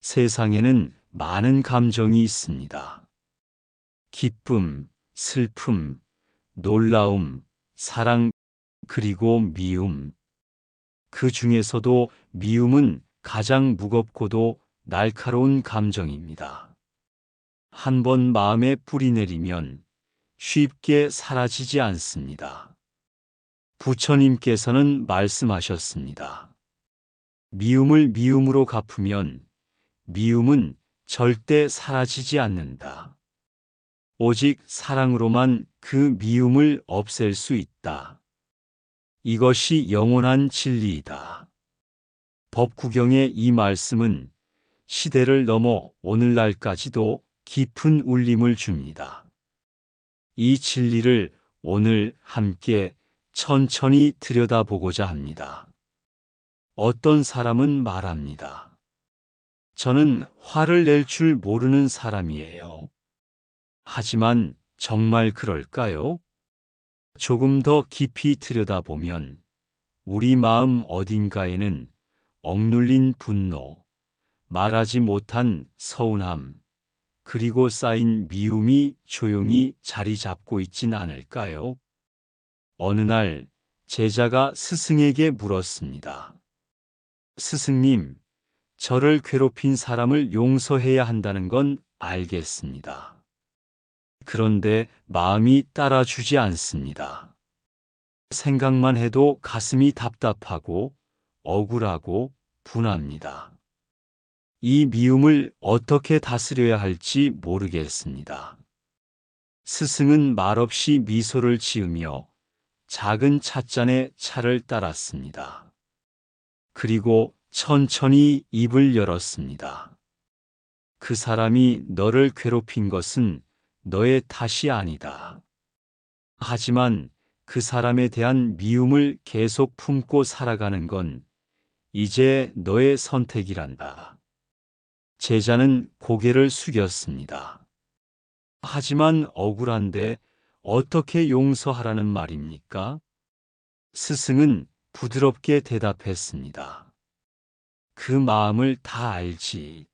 세상에는 많은 감정이 있습니다. 기쁨, 슬픔, 놀라움, 사랑, 그리고 미움. 그 중에서도 미움은 가장 무겁고도 날카로운 감정입니다. 한번 마음에 뿌리 내리면 쉽게 사라지지 않습니다. 부처님께서는 말씀하셨습니다. 미움을 미움으로 갚으면 미움은 절대 사라지지 않는다. 오직 사랑으로만 그 미움을 없앨 수 있다. 이것이 영원한 진리이다. 법구경의 이 말씀은 시대를 넘어 오늘날까지도 깊은 울림을 줍니다. 이 진리를 오늘 함께 천천히 들여다보고자 합니다. 어떤 사람은 말합니다. 저는 화를 낼 줄 모르는 사람이에요. 하지만 정말 그럴까요? 조금 더 깊이 들여다보면 우리 마음 어딘가에는 억눌린 분노, 말하지 못한 서운함, 그리고 쌓인 미움이 조용히 자리 잡고 있진 않을까요? 어느 날 제자가 스승에게 물었습니다. 스승님, 저를 괴롭힌 사람을 용서해야 한다는 건 알겠습니다. 그런데 마음이 따라주지 않습니다. 생각만 해도 가슴이 답답하고 억울하고 분합니다. 이 미움을 어떻게 다스려야 할지 모르겠습니다. 스승은 말없이 미소를 지으며 작은 찻잔에 차를 따랐습니다. 그리고 천천히 입을 열었습니다. 그 사람이 너를 괴롭힌 것은 너의 탓이 아니다. 하지만 그 사람에 대한 미움을 계속 품고 살아가는 건 이제 너의 선택이란다. 제자는 고개를 숙였습니다. 하지만 억울한데 어떻게 용서하라는 말입니까? 스승은 부드럽게 대답했습니다. 그 마음을 다 알지.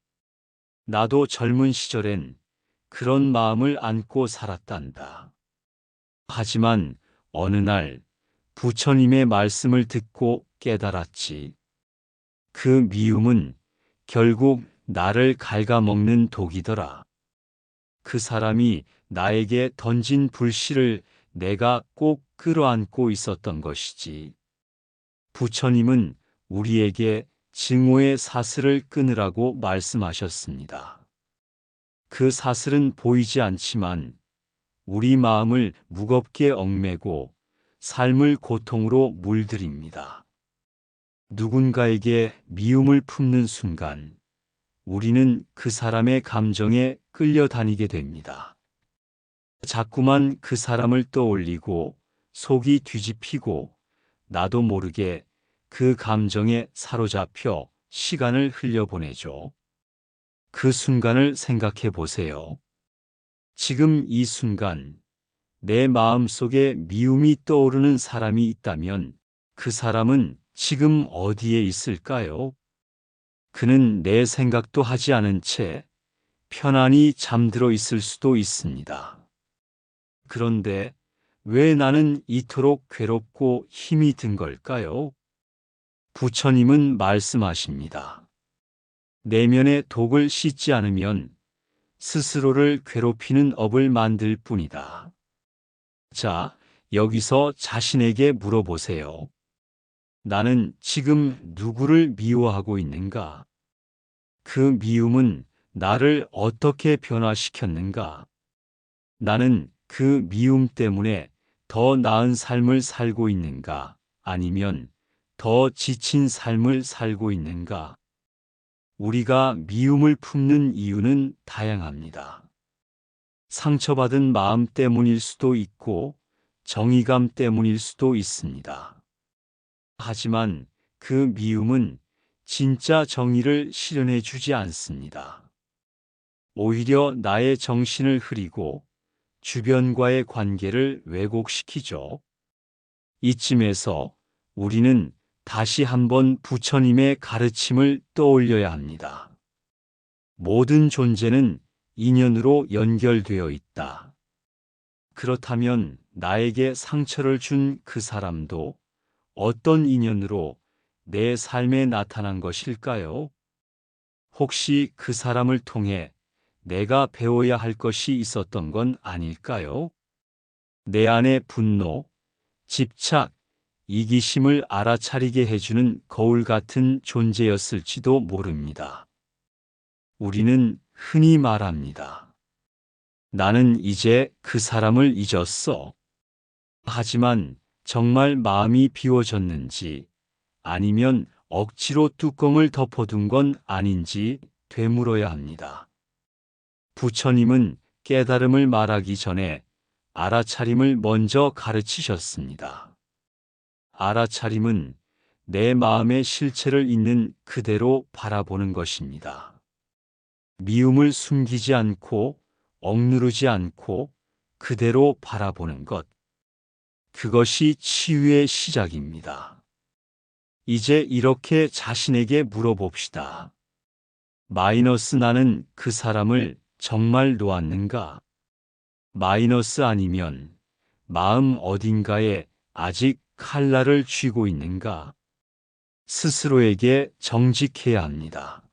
나도 젊은 시절엔 그런 마음을 안고 살았단다. 하지만 어느 날 부처님의 말씀을 듣고 깨달았지. 그 미움은 결국 나를 갉아먹는 독이더라. 그 사람이 나에게 던진 불씨를 내가 꼭 끌어안고 있었던 것이지. 부처님은 우리에게 증오의 사슬을 끊으라고 말씀하셨습니다. 그 사슬은 보이지 않지만 우리 마음을 무겁게 얽매고 삶을 고통으로 물들입니다. 누군가에게 미움을 품는 순간 우리는 그 사람의 감정에 끌려다니게 됩니다. 자꾸만 그 사람을 떠올리고 속이 뒤집히고 나도 모르게 그 감정에 사로잡혀 시간을 흘려보내죠. 그 순간을 생각해 보세요. 지금 이 순간 내 마음속에 미움이 떠오르는 사람이 있다면 그 사람은 지금 어디에 있을까요? 그는 내 생각도 하지 않은 채 편안히 잠들어 있을 수도 있습니다. 그런데 왜 나는 이토록 괴롭고 힘이 든 걸까요? 부처님은 말씀하십니다. 내면의 독을 씻지 않으면 스스로를 괴롭히는 업을 만들 뿐이다. 자, 여기서 자신에게 물어보세요. 나는 지금 누구를 미워하고 있는가? 그 미움은 나를 어떻게 변화시켰는가? 나는 그 미움 때문에 더 나은 삶을 살고 있는가? 아니면 더 지친 삶을 살고 있는가? 우리가 미움을 품는 이유는 다양합니다. 상처받은 마음 때문일 수도 있고 정의감 때문일 수도 있습니다. 하지만 그 미움은 진짜 정의를 실현해 주지 않습니다. 오히려 나의 정신을 흐리고 주변과의 관계를 왜곡시키죠. 이쯤에서 우리는 다시 한번 부처님의 가르침을 떠올려야 합니다. 모든 존재는 인연으로 연결되어 있다. 그렇다면 나에게 상처를 준 그 사람도 어떤 인연으로 내 삶에 나타난 것일까요? 혹시 그 사람을 통해 내가 배워야 할 것이 있었던 건 아닐까요? 내 안의 분노, 집착, 이기심을 알아차리게 해주는 거울 같은 존재였을지도 모릅니다. 우리는 흔히 말합니다. 나는 이제 그 사람을 잊었어. 하지만 정말 마음이 비워졌는지 아니면 억지로 뚜껑을 덮어둔 건 아닌지 되물어야 합니다. 부처님은 깨달음을 말하기 전에 알아차림을 먼저 가르치셨습니다. 알아차림은 내 마음의 실체를 있는 그대로 바라보는 것입니다. 미움을 숨기지 않고 억누르지 않고 그대로 바라보는 것. 그것이 치유의 시작입니다. 이제 이렇게 자신에게 물어봅시다. 마이너스 나는 그 사람을 정말 놓았는가? 마이너스 아니면 마음 어딘가에 아직 칼날을 쥐고 있는가? 스스로에게 정직해야 합니다.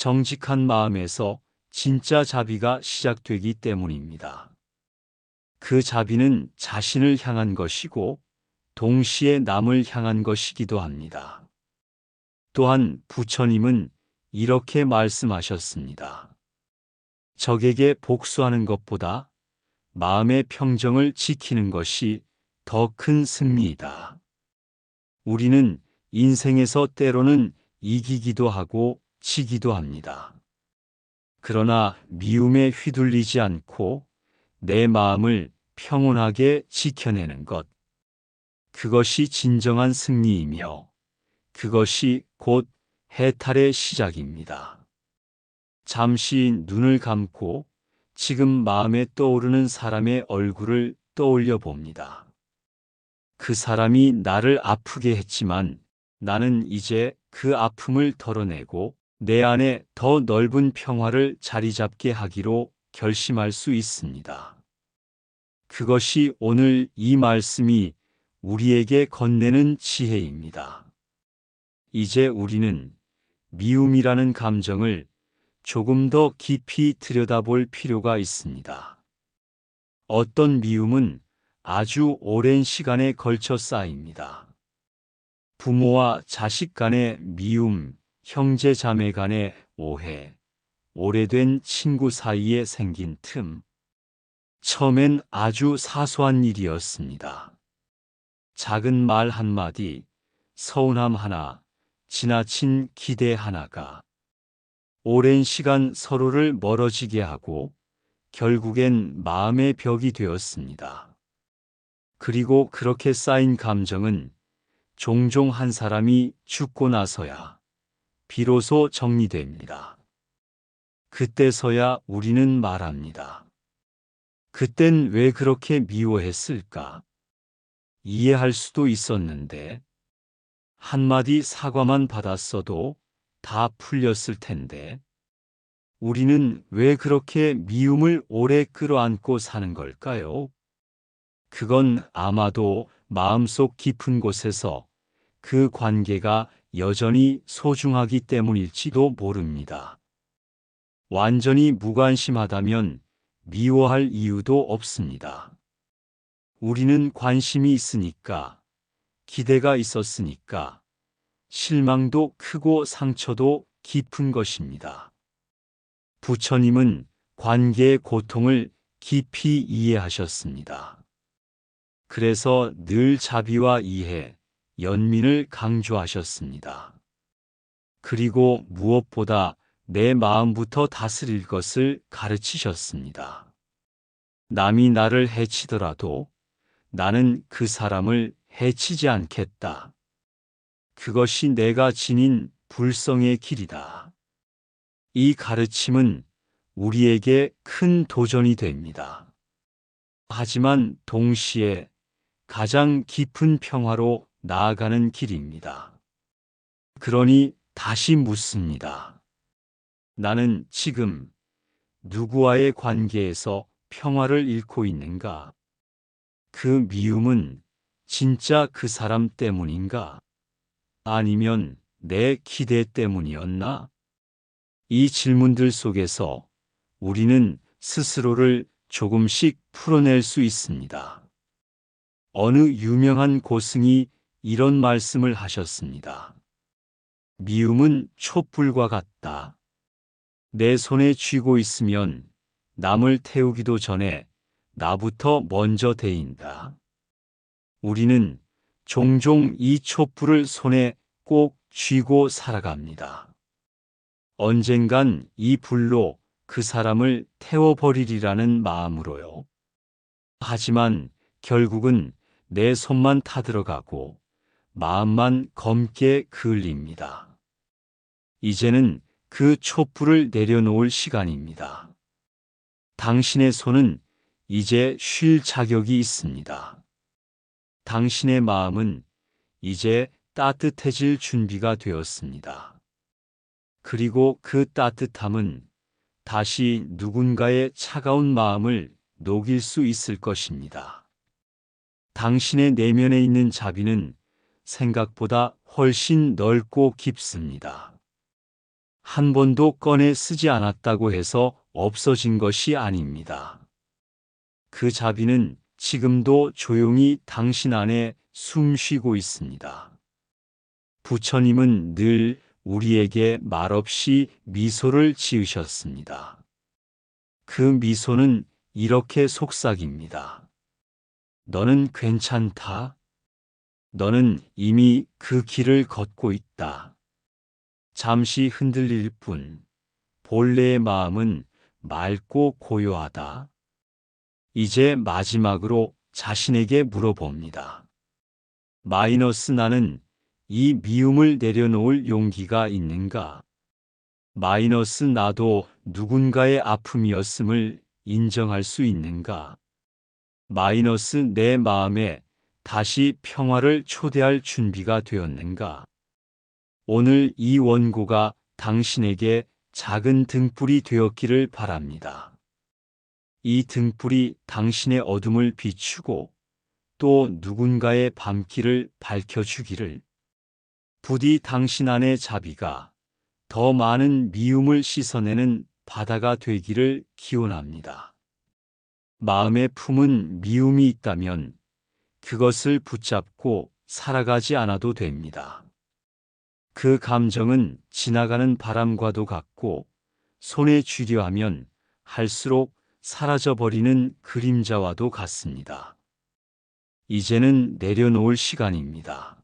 정직한 마음에서 진짜 자비가 시작되기 때문입니다. 그 자비는 자신을 향한 것이고 동시에 남을 향한 것이기도 합니다. 또한 부처님은 이렇게 말씀하셨습니다. 적에게 복수하는 것보다 마음의 평정을 지키는 것이 더 큰 승리이다. 우리는 인생에서 때로는 이기기도 하고 지기도 합니다. 그러나 미움에 휘둘리지 않고 내 마음을 평온하게 지켜내는 것. 그것이 진정한 승리이며 그것이 곧 해탈의 시작입니다. 잠시 눈을 감고 지금 마음에 떠오르는 사람의 얼굴을 떠올려 봅니다. 그 사람이 나를 아프게 했지만 나는 이제 그 아픔을 덜어내고 내 안에 더 넓은 평화를 자리 잡게 하기로 결심할 수 있습니다. 그것이 오늘 이 말씀이 우리에게 건네는 지혜입니다. 이제 우리는 미움이라는 감정을 조금 더 깊이 들여다볼 필요가 있습니다. 어떤 미움은 아주 오랜 시간에 걸쳐 쌓입니다. 부모와 자식 간의 미움, 형제 자매 간의 오해, 오래된 친구 사이에 생긴 틈. 처음엔 아주 사소한 일이었습니다. 작은 말 한마디, 서운함 하나, 지나친 기대 하나가 오랜 시간 서로를 멀어지게 하고 결국엔 마음의 벽이 되었습니다. 그리고 그렇게 쌓인 감정은 종종 한 사람이 죽고 나서야 비로소 정리됩니다. 그때서야 우리는 말합니다. 그땐 왜 그렇게 미워했을까? 이해할 수도 있었는데, 한마디 사과만 받았어도 다 풀렸을 텐데, 우리는 왜 그렇게 미움을 오래 끌어안고 사는 걸까요? 그건 아마도 마음속 깊은 곳에서 그 관계가 여전히 소중하기 때문일지도 모릅니다. 완전히 무관심하다면 미워할 이유도 없습니다. 우리는 관심이 있으니까, 기대가 있었으니까, 실망도 크고 상처도 깊은 것입니다. 부처님은 관계의 고통을 깊이 이해하셨습니다. 그래서 늘 자비와 이해, 연민을 강조하셨습니다. 그리고 무엇보다 내 마음부터 다스릴 것을 가르치셨습니다. 남이 나를 해치더라도 나는 그 사람을 해치지 않겠다. 그것이 내가 지닌 불성의 길이다. 이 가르침은 우리에게 큰 도전이 됩니다. 하지만 동시에 가장 깊은 평화로 나아가는 길입니다. 그러니 다시 묻습니다. 나는 지금 누구와의 관계에서 평화를 잃고 있는가? 그 미움은 진짜 그 사람 때문인가? 아니면 내 기대 때문이었나? 이 질문들 속에서 우리는 스스로를 조금씩 풀어낼 수 있습니다. 어느 유명한 고승이 이런 말씀을 하셨습니다. 미움은 촛불과 같다. 내 손에 쥐고 있으면 남을 태우기도 전에 나부터 먼저 데인다. 우리는 종종 이 촛불을 손에 꼭 쥐고 살아갑니다. 언젠간 이 불로 그 사람을 태워버리리라는 마음으로요. 하지만 결국은 내 손만 타들어가고 마음만 검게 그을립니다. 이제는 그 촛불을 내려놓을 시간입니다. 당신의 손은 이제 쉴 자격이 있습니다. 당신의 마음은 이제 따뜻해질 준비가 되었습니다. 그리고 그 따뜻함은 다시 누군가의 차가운 마음을 녹일 수 있을 것입니다. 당신의 내면에 있는 자비는 생각보다 훨씬 넓고 깊습니다. 한 번도 꺼내 쓰지 않았다고 해서 없어진 것이 아닙니다. 그 자비는 지금도 조용히 당신 안에 숨 쉬고 있습니다. 부처님은 늘 우리에게 말없이 미소를 지으셨습니다. 그 미소는 이렇게 속삭입니다. 너는 괜찮다. 너는 이미 그 길을 걷고 있다. 잠시 흔들릴 뿐, 본래의 마음은 맑고 고요하다. 이제 마지막으로 자신에게 물어봅니다. 나는 이 미움을 내려놓을 용기가 있는가? 나도 누군가의 아픔이었음을 인정할 수 있는가? 내 마음에 다시 평화를 초대할 준비가 되었는가? 오늘 이 원고가 당신에게 작은 등불이 되었기를 바랍니다. 이 등불이 당신의 어둠을 비추고 또 누군가의 밤길을 밝혀주기를, 부디 당신 안의 자비가 더 많은 미움을 씻어내는 바다가 되기를 기원합니다. 마음에 품은 미움이 있다면 그것을 붙잡고 살아가지 않아도 됩니다. 그 감정은 지나가는 바람과도 같고 손에 쥐려 하면 할수록 사라져버리는 그림자와도 같습니다. 이제는 내려놓을 시간입니다.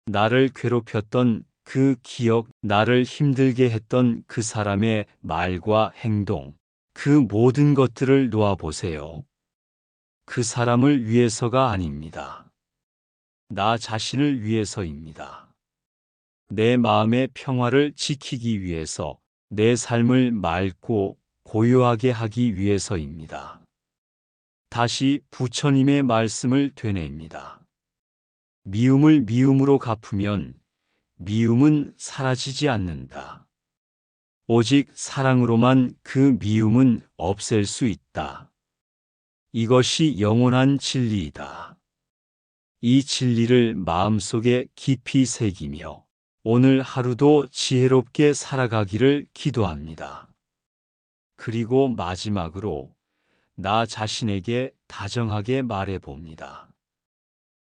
나를 괴롭혔던 그 기억, 나를 힘들게 했던 그 사람의 말과 행동, 그 모든 것들을 놓아보세요. 그 사람을 위해서가 아닙니다. 나 자신을 위해서입니다. 내 마음의 평화를 지키기 위해서, 내 삶을 맑고 고요하게 하기 위해서입니다. 다시 부처님의 말씀을 되뇌입니다. 미움을 미움으로 갚으면 미움은 사라지지 않는다. 오직 사랑으로만 그 미움은 없앨 수 있다. 이것이 영원한 진리이다. 이 진리를 마음속에 깊이 새기며 오늘 하루도 지혜롭게 살아가기를 기도합니다. 그리고 마지막으로 나 자신에게 다정하게 말해봅니다.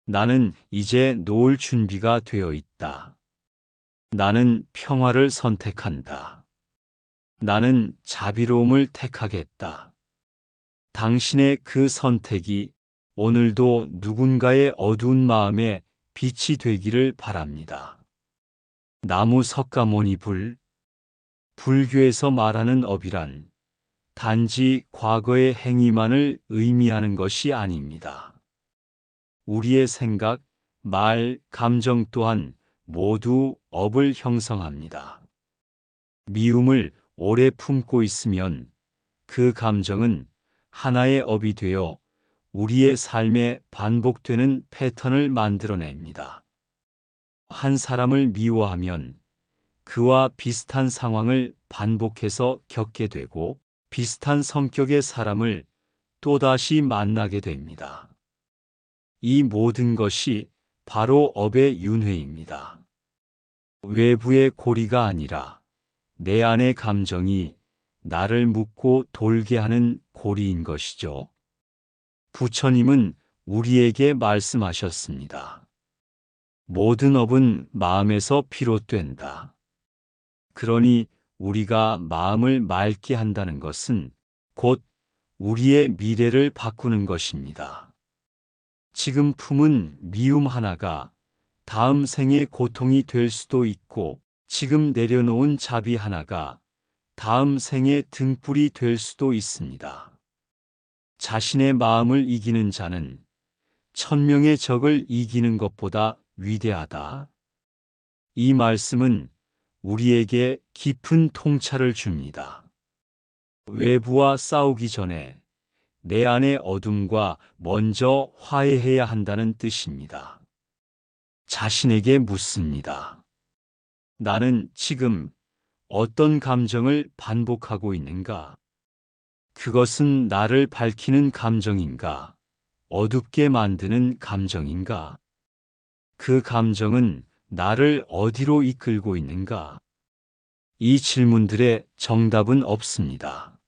나는 이제 놓을 준비가 되어 있다. 나는 평화를 선택한다. 나는 자비로움을 택하겠다. 당신의 그 선택이 오늘도 누군가의 어두운 마음에 빛이 되기를 바랍니다. 나무 석가모니 불교에서 말하는 업이란 단지 과거의 행위만을 의미하는 것이 아닙니다. 우리의 생각, 말, 감정 또한 모두 업을 형성합니다. 미움을 오래 품고 있으면 그 감정은 하나의 업이 되어 우리의 삶에 반복되는 패턴을 만들어냅니다. 한 사람을 미워하면 그와 비슷한 상황을 반복해서 겪게 되고 비슷한 성격의 사람을 또다시 만나게 됩니다. 이 모든 것이 바로 업의 윤회입니다. 외부의 고리가 아니라 내 안의 감정이 나를 묶고 돌게 하는 고리인 것이죠. 부처님은 우리에게 말씀하셨습니다. 모든 업은 마음에서 비롯된다. 그러니 우리가 마음을 맑게 한다는 것은 곧 우리의 미래를 바꾸는 것입니다. 지금 품은 미움 하나가 다음 생의 고통이 될 수도 있고, 지금 내려놓은 자비 하나가 다음 생의 등불이 될 수도 있습니다. 자신의 마음을 이기는 자는 천명의 적을 이기는 것보다 위대하다. 이 말씀은 우리에게 깊은 통찰을 줍니다. 외부와 싸우기 전에 내 안의 어둠과 먼저 화해해야 한다는 뜻입니다. 자신에게 묻습니다. 나는 지금 어떤 감정을 반복하고 있는가? 그것은 나를 밝히는 감정인가? 어둡게 만드는 감정인가? 그 감정은 나를 어디로 이끌고 있는가? 이 질문들의 정답은 없습니다.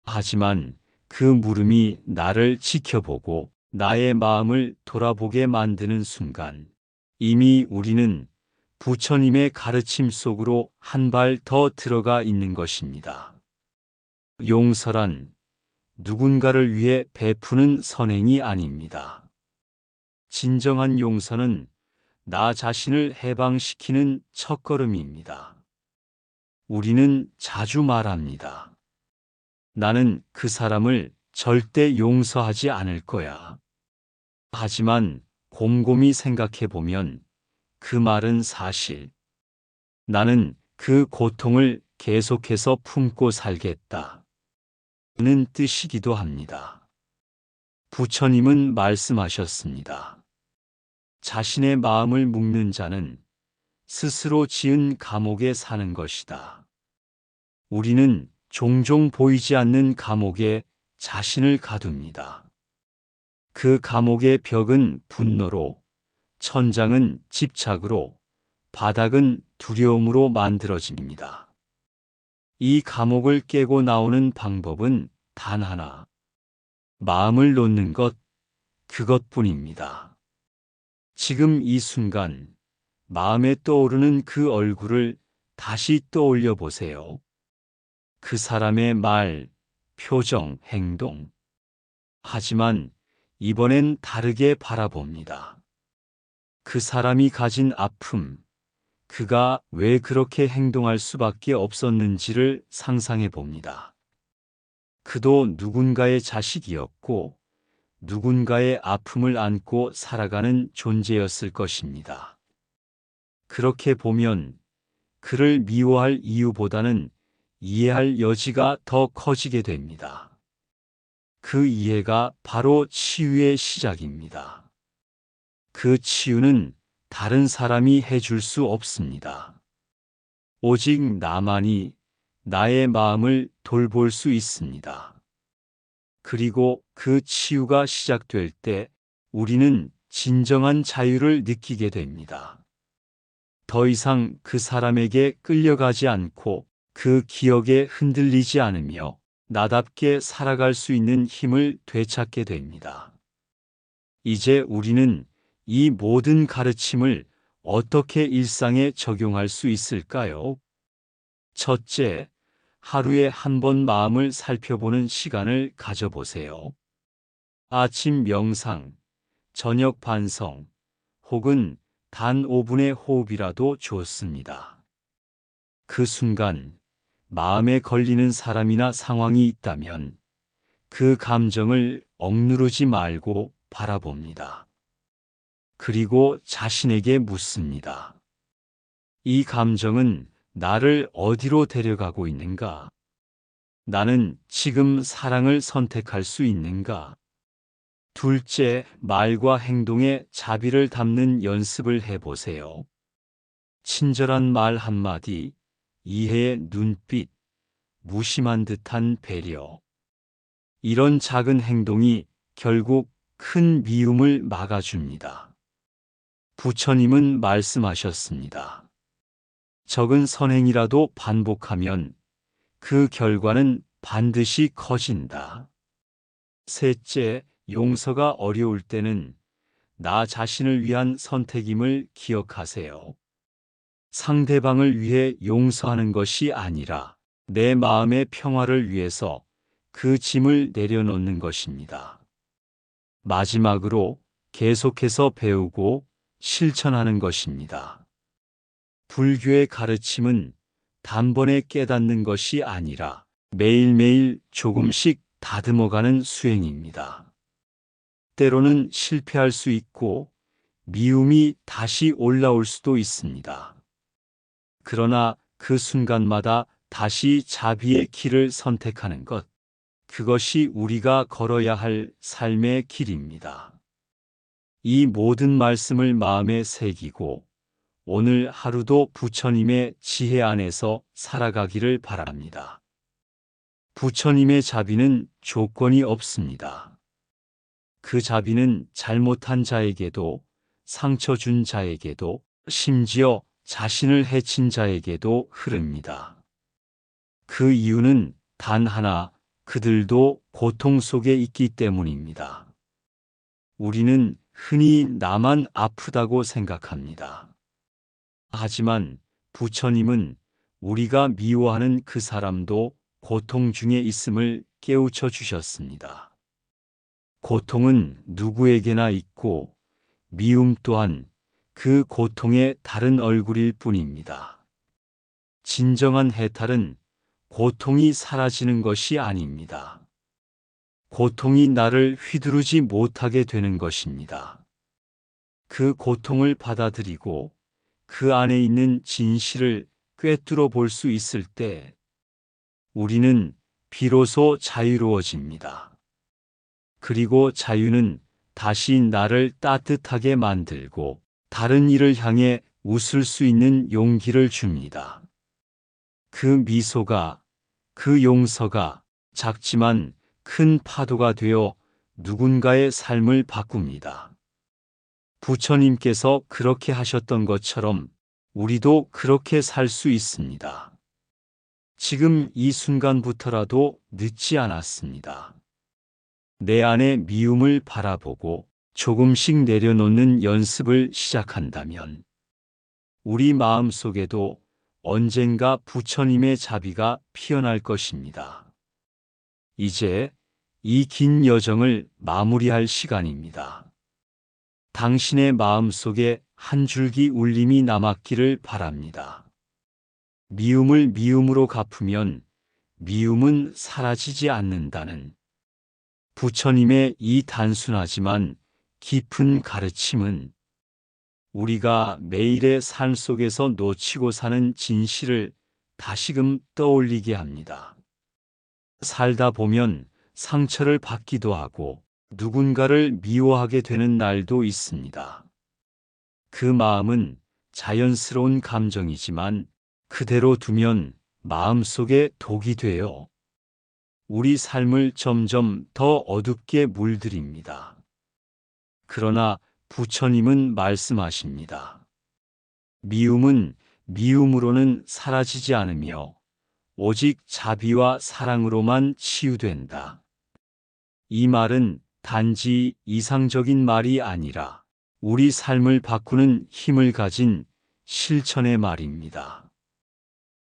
하지만 그 물음이 나를 지켜보고 나의 마음을 돌아보게 만드는 순간, 이미 우리는 부처님의 가르침 속으로 한 발 더 들어가 있는 것입니다. 용서란 누군가를 위해 베푸는 선행이 아닙니다. 진정한 용서는 나 자신을 해방시키는 첫걸음입니다. 우리는 자주 말합니다. 나는 그 사람을 절대 용서하지 않을 거야. 하지만 곰곰이 생각해 보면 그 말은 사실. 나는 그 고통을 계속해서 품고 살겠다 는 뜻이기도 합니다. 부처님은 말씀하셨습니다. 자신의 마음을 묶는 자는 스스로 지은 감옥에 사는 것이다. 우리는 종종 보이지 않는 감옥에 자신을 가둡니다. 그 감옥의 벽은 분노로, 천장은 집착으로, 바닥은 두려움으로 만들어집니다. 이 감옥을 깨고 나오는 방법은 단 하나, 마음을 놓는 것, 그것뿐입니다. 지금 이 순간 마음에 떠오르는 그 얼굴을 다시 떠올려 보세요. 그 사람의 말, 표정, 행동. 하지만 이번엔 다르게 바라봅니다. 그 사람이 가진 아픔, 그가 왜 그렇게 행동할 수밖에 없었는지를 상상해 봅니다. 그도 누군가의 자식이었고 누군가의 아픔을 안고 살아가는 존재였을 것입니다. 그렇게 보면 그를 미워할 이유보다는 이해할 여지가 더 커지게 됩니다. 그 이해가 바로 치유의 시작입니다. 그 치유는 다른 사람이 해줄 수 없습니다. 오직 나만이 나의 마음을 돌볼 수 있습니다. 그리고 그 치유가 시작될 때 우리는 진정한 자유를 느끼게 됩니다. 더 이상 그 사람에게 끌려가지 않고 그 기억에 흔들리지 않으며 나답게 살아갈 수 있는 힘을 되찾게 됩니다. 이제 우리는 이 모든 가르침을 어떻게 일상에 적용할 수 있을까요? 첫째, 하루에 한 번 마음을 살펴보는 시간을 가져보세요. 아침 명상, 저녁 반성, 혹은 단 5분의 호흡이라도 좋습니다. 그 순간 마음에 걸리는 사람이나 상황이 있다면 그 감정을 억누르지 말고 바라봅니다. 그리고 자신에게 묻습니다. 이 감정은 나를 어디로 데려가고 있는가? 나는 지금 사랑을 선택할 수 있는가? 둘째, 말과 행동에 자비를 담는 연습을 해보세요. 친절한 말 한마디, 이해의 눈빛, 무심한 듯한 배려. 이런 작은 행동이 결국 큰 미움을 막아줍니다. 부처님은 말씀하셨습니다. 적은 선행이라도 반복하면 그 결과는 반드시 커진다. 셋째, 용서가 어려울 때는 나 자신을 위한 선택임을 기억하세요. 상대방을 위해 용서하는 것이 아니라 내 마음의 평화를 위해서 그 짐을 내려놓는 것입니다. 마지막으로 계속해서 배우고 실천하는 것입니다. 불교의 가르침은 단번에 깨닫는 것이 아니라 매일매일 조금씩 다듬어가는 수행입니다. 때로는 실패할 수 있고 미움이 다시 올라올 수도 있습니다. 그러나 그 순간마다 다시 자비의 길을 선택하는 것, 그것이 우리가 걸어야 할 삶의 길입니다. 이 모든 말씀을 마음에 새기고 오늘 하루도 부처님의 지혜 안에서 살아가기를 바랍니다. 부처님의 자비는 조건이 없습니다. 그 자비는 잘못한 자에게도, 상처 준 자에게도, 심지어 자신을 해친 자에게도 흐릅니다. 그 이유는 단 하나, 그들도 고통 속에 있기 때문입니다. 우리는 흔히 나만 아프다고 생각합니다. 하지만 부처님은 우리가 미워하는 그 사람도 고통 중에 있음을 깨우쳐 주셨습니다. 고통은 누구에게나 있고 미움 또한 그 고통의 다른 얼굴일 뿐입니다. 진정한 해탈은 고통이 사라지는 것이 아닙니다. 고통이 나를 휘두르지 못하게 되는 것입니다. 그 고통을 받아들이고 그 안에 있는 진실을 꿰뚫어 볼 수 있을 때 우리는 비로소 자유로워집니다. 그리고 자유는 다시 나를 따뜻하게 만들고 다른 이를 향해 웃을 수 있는 용기를 줍니다. 그 미소가, 그 용서가 작지만 큰 파도가 되어 누군가의 삶을 바꿉니다. 부처님께서 그렇게 하셨던 것처럼 우리도 그렇게 살 수 있습니다. 지금 이 순간부터라도 늦지 않았습니다. 내 안의 미움을 바라보고 조금씩 내려놓는 연습을 시작한다면 우리 마음 속에도 언젠가 부처님의 자비가 피어날 것입니다. 이제 이 긴 여정을 마무리할 시간입니다. 당신의 마음 속에 한 줄기 울림이 남았기를 바랍니다. 미움을 미움으로 갚으면 미움은 사라지지 않는다는 부처님의 이 단순하지만 깊은 가르침은 우리가 매일의 삶 속에서 놓치고 사는 진실을 다시금 떠올리게 합니다. 살다 보면 상처를 받기도 하고 누군가를 미워하게 되는 날도 있습니다. 그 마음은 자연스러운 감정이지만 그대로 두면 마음속에 독이 되어 우리 삶을 점점 더 어둡게 물들입니다. 그러나 부처님은 말씀하십니다. 미움은 미움으로는 사라지지 않으며 오직 자비와 사랑으로만 치유된다. 이 말은 단지 이상적인 말이 아니라 우리 삶을 바꾸는 힘을 가진 실천의 말입니다.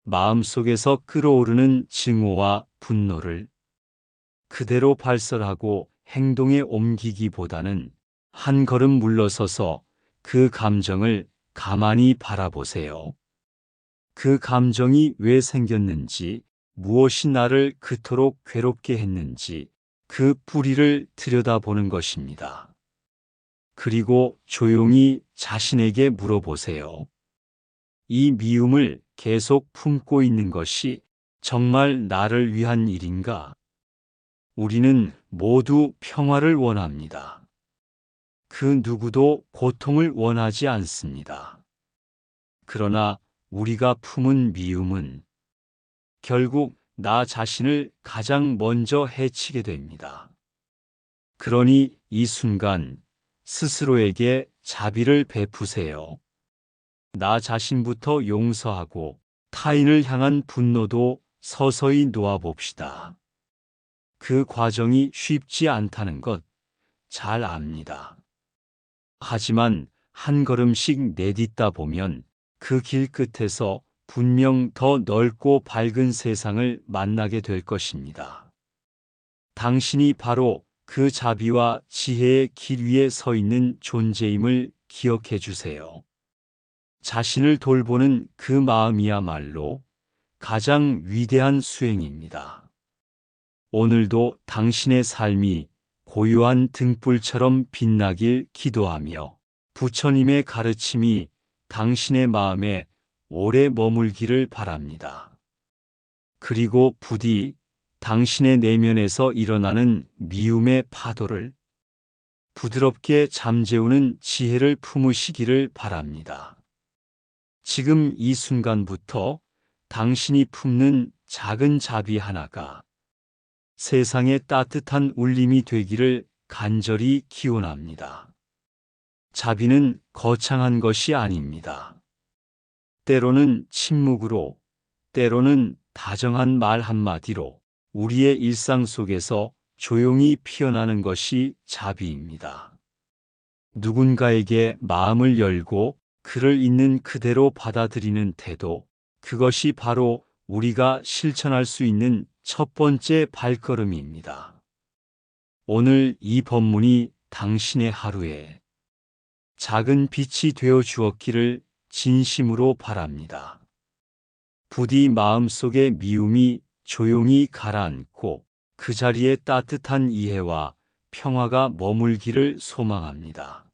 마음속에서 끓어오르는 증오와 분노를 그대로 발설하고 행동에 옮기기보다는 한 걸음 물러서서 그 감정을 가만히 바라보세요. 그 감정이 왜 생겼는지, 무엇이 나를 그토록 괴롭게 했는지 그 뿌리를 들여다보는 것입니다. 그리고 조용히 자신에게 물어보세요. 이 미움을 계속 품고 있는 것이 정말 나를 위한 일인가? 우리는 모두 평화를 원합니다. 그 누구도 고통을 원하지 않습니다. 그러나 우리가 품은 미움은 결국 나 자신을 가장 먼저 해치게 됩니다. 그러니 이 순간 스스로에게 자비를 베푸세요. 나 자신부터 용서하고 타인을 향한 분노도 서서히 놓아봅시다. 그 과정이 쉽지 않다는 것 잘 압니다. 하지만 한 걸음씩 내딛다 보면 그 길 끝에서 분명 더 넓고 밝은 세상을 만나게 될 것입니다. 당신이 바로 그 자비와 지혜의 길 위에 서 있는 존재임을 기억해 주세요. 자신을 돌보는 그 마음이야말로 가장 위대한 수행입니다. 오늘도 당신의 삶이 고요한 등불처럼 빛나길 기도하며 부처님의 가르침이 당신의 마음에 오래 머물기를 바랍니다. 그리고 부디 당신의 내면에서 일어나는 미움의 파도를 부드럽게 잠재우는 지혜를 품으시기를 바랍니다. 지금 이 순간부터 당신이 품는 작은 자비 하나가 세상의 따뜻한 울림이 되기를 간절히 기원합니다. 자비는 거창한 것이 아닙니다. 때로는 침묵으로, 때로는 다정한 말 한마디로 우리의 일상 속에서 조용히 피어나는 것이 자비입니다. 누군가에게 마음을 열고 그를 있는 그대로 받아들이는 태도, 그것이 바로 우리가 실천할 수 있는 첫 번째 발걸음입니다. 오늘 이 법문이 당신의 하루에 작은 빛이 되어 주었기를 진심으로 바랍니다. 부디 마음속의 미움이 조용히 가라앉고 그 자리에 따뜻한 이해와 평화가 머물기를 소망합니다.